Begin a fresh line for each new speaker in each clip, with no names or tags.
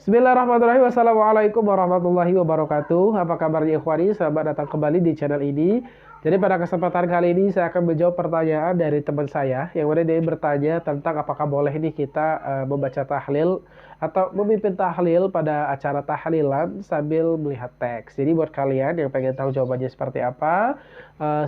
Bismillahirrahmanirrahim. Assalamualaikum warahmatullahi wabarakatuh. Apa kabarnya ikhwani? Selamat datang kembali di channel ini. Jadi pada kesempatan kali ini saya akan menjawab pertanyaan dari teman saya yang mana dia bertanya tentang apakah boleh nih kita membaca tahlil atau memimpin tahlil pada acara tahlilan sambil melihat teks. Jadi buat kalian yang pengen tahu jawabannya seperti apa,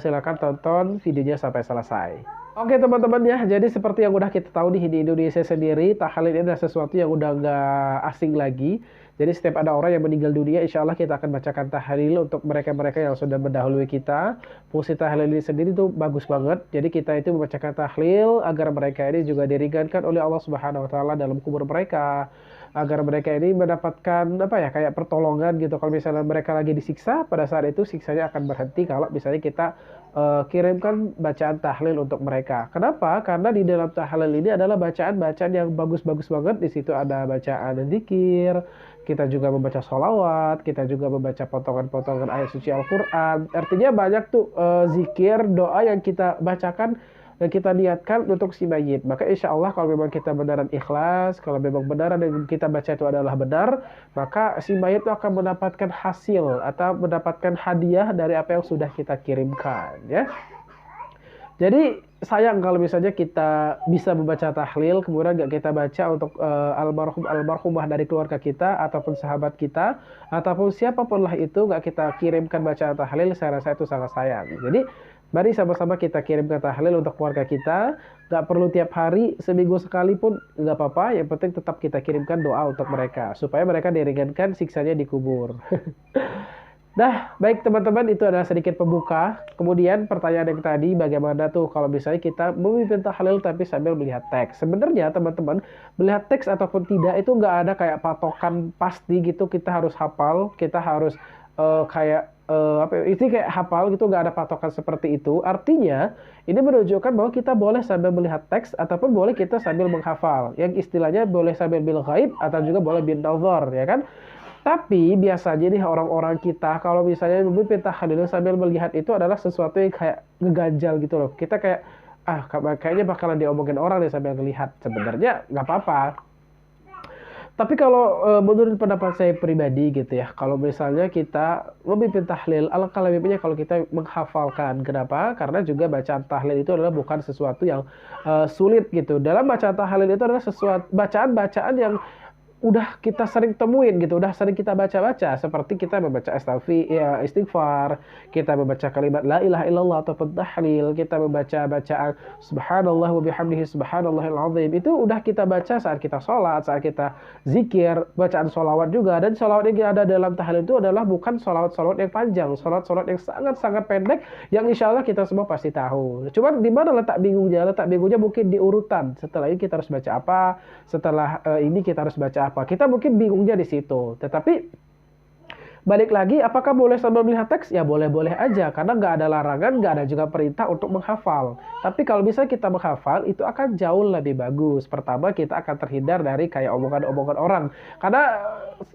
silakan tonton videonya sampai selesai. Oke teman-teman ya, jadi seperti yang udah kita tahu nih di Indonesia sendiri, tahlil ini adalah sesuatu yang udah nggak asing lagi. Jadi setiap ada orang yang meninggal dunia, insya Allah kita akan bacakan tahlil untuk mereka-mereka yang sudah mendahului kita. Fungsi tahlil ini sendiri tuh bagus banget. Jadi kita itu membacakan tahlil agar mereka ini juga diringankan oleh Allah Subhanahu Wa Taala dalam kubur mereka, agar mereka ini mendapatkan apa ya, kayak pertolongan gitu. Kalau misalnya mereka lagi disiksa, pada saat itu siksanya akan berhenti kalau misalnya kita kirimkan bacaan tahlil untuk mereka. Kenapa? Karena di dalam tahlil ini adalah bacaan-bacaan yang bagus-bagus banget. Di situ ada bacaan zikir, kita juga membaca sholawat, kita juga membaca potongan-potongan ayat suci Al-Quran. Artinya banyak tuh zikir, doa yang kita bacakan dan kita niatkan untuk si mayit. Maka insya Allah kalau memang kita benaran ikhlas, kalau memang benaran yang kita baca itu adalah benar, maka si mayit itu akan mendapatkan hasil atau mendapatkan hadiah dari apa yang sudah kita kirimkan ya. Jadi sayang kalau misalnya kita bisa membaca tahlil kemudian nggak kita baca untuk almarhumah dari keluarga kita ataupun sahabat kita ataupun siapapun lah itu nggak kita kirimkan bacaan tahlil, saya rasa itu sangat sayang. Jadi mari sama-sama kita kirimkan tahlil untuk keluarga kita. Nggak perlu tiap hari, seminggu sekali pun nggak apa-apa. Yang penting tetap kita kirimkan doa untuk mereka supaya mereka diringankan siksanya di kubur. Nah, baik teman-teman, itu adalah sedikit pembuka. Kemudian pertanyaan yang tadi, bagaimana tuh kalau misalnya kita memimpin tahlil tapi sambil melihat teks? Sebenarnya teman-teman, melihat teks ataupun tidak itu nggak ada kayak patokan pasti gitu. Kita harus hafal, kita harus itu kayak hafal gitu, nggak ada patokan seperti itu. Artinya, ini menunjukkan bahwa kita boleh sambil melihat teks ataupun boleh kita sambil menghafal. Yang istilahnya boleh sambil bil ghaib atau juga boleh bin nazar, ya kan? Tapi biasanya nih orang-orang kita kalau misalnya memimpin tahlil sambil melihat itu adalah sesuatu yang kayak ngeganjal gitu loh. Kita kayak kayaknya bakalan diomongin orang nih sambil melihat. Sebenarnya nggak apa-apa. Tapi kalau menurut pendapat saya pribadi gitu ya, kalau misalnya kita memimpin tahlil, alangkah lebih baiknya kalau kita menghafalkan. Kenapa? Karena juga bacaan tahlil itu adalah bukan sesuatu yang sulit gitu. Dalam bacaan tahlil itu adalah sesuatu bacaan-bacaan yang udah kita sering temuin gitu, udah sering kita baca-baca, seperti kita membaca istighfar, kita membaca kalimat la ilaha illallah ataupun tahlil, kita membaca bacaan subhanallah wa bihamdihi subhanallahil azim. Itu udah kita baca saat kita sholat, saat kita zikir, bacaan sholawat juga. Dan sholawat yang ada dalam tahlil itu adalah bukan sholawat-sholawat yang panjang, sholawat-sholawat yang sangat-sangat pendek yang insya Allah kita semua pasti tahu. Cuman di mana letak bingungnya? Letak bingungnya mungkin di urutan. Setelah ini kita harus baca apa, setelah ini kita harus baca apa. Kita mungkin bingungnya di situ. Tetapi balik lagi, apakah boleh sambil melihat teks? Ya boleh-boleh aja, karena nggak ada larangan, nggak ada juga perintah untuk menghafal. Tapi kalau bisa kita menghafal, itu akan jauh lebih bagus. Pertama, kita akan terhindar dari kayak omongan-omongan orang. Karena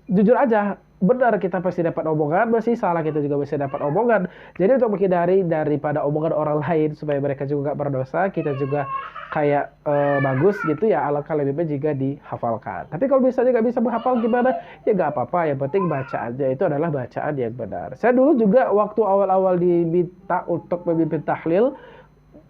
jujur aja, benar kita pasti dapat omongan, masih salah kita juga bisa dapat omongan. Jadi untuk menghindari daripada omongan orang lain, supaya mereka juga nggak berdosa, kita juga kayak bagus gitu ya, alangkah lebih baik jika dihafalkan. Tapi kalau misalnya nggak bisa menghafal gimana? Ya nggak apa-apa, yang penting bacaannya itu adalah bacaan yang benar. Saya dulu juga waktu awal-awal diminta untuk memimpin tahlil,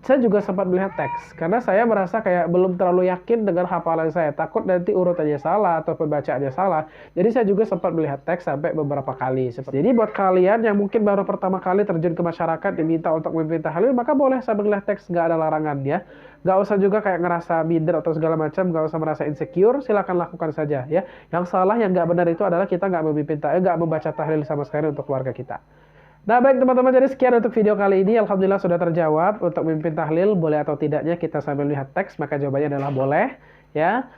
saya juga sempat melihat teks karena saya merasa kayak belum terlalu yakin dengan hafalan saya, takut nanti urutannya salah atau pembacaannya salah. Jadi saya juga sempat melihat teks sampai beberapa kali. Jadi buat kalian yang mungkin baru pertama kali terjun ke masyarakat diminta untuk memimpin tahlil, maka boleh sambil melihat teks, nggak ada larangan ya. Nggak usah juga kayak ngerasa minder atau segala macam, nggak usah merasa insecure, silakan lakukan saja ya. Yang salah, yang nggak benar itu adalah kita nggak memimpin tahlil, nggak membaca tahlil sama sekali untuk keluarga kita. Nah baik teman-teman, jadi sekian untuk video kali ini. Alhamdulillah sudah terjawab. Untuk memimpin tahlil boleh atau tidaknya kita sambil lihat teks, maka jawabannya adalah boleh ya.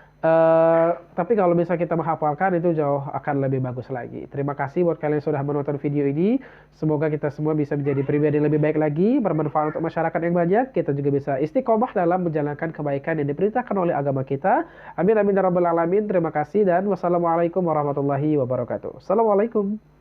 Tapi kalau bisa kita menghafalkan itu jauh akan lebih bagus lagi. Terima kasih buat kalian yang sudah menonton video ini. Semoga kita semua bisa menjadi pribadi yang lebih baik lagi, bermanfaat untuk masyarakat yang banyak. Kita juga bisa istiqomah dalam menjalankan kebaikan yang diperintahkan oleh agama kita. Amin amin ya rabbal alamin. Terima kasih dan wassalamualaikum warahmatullahi wabarakatuh. Assalamualaikum.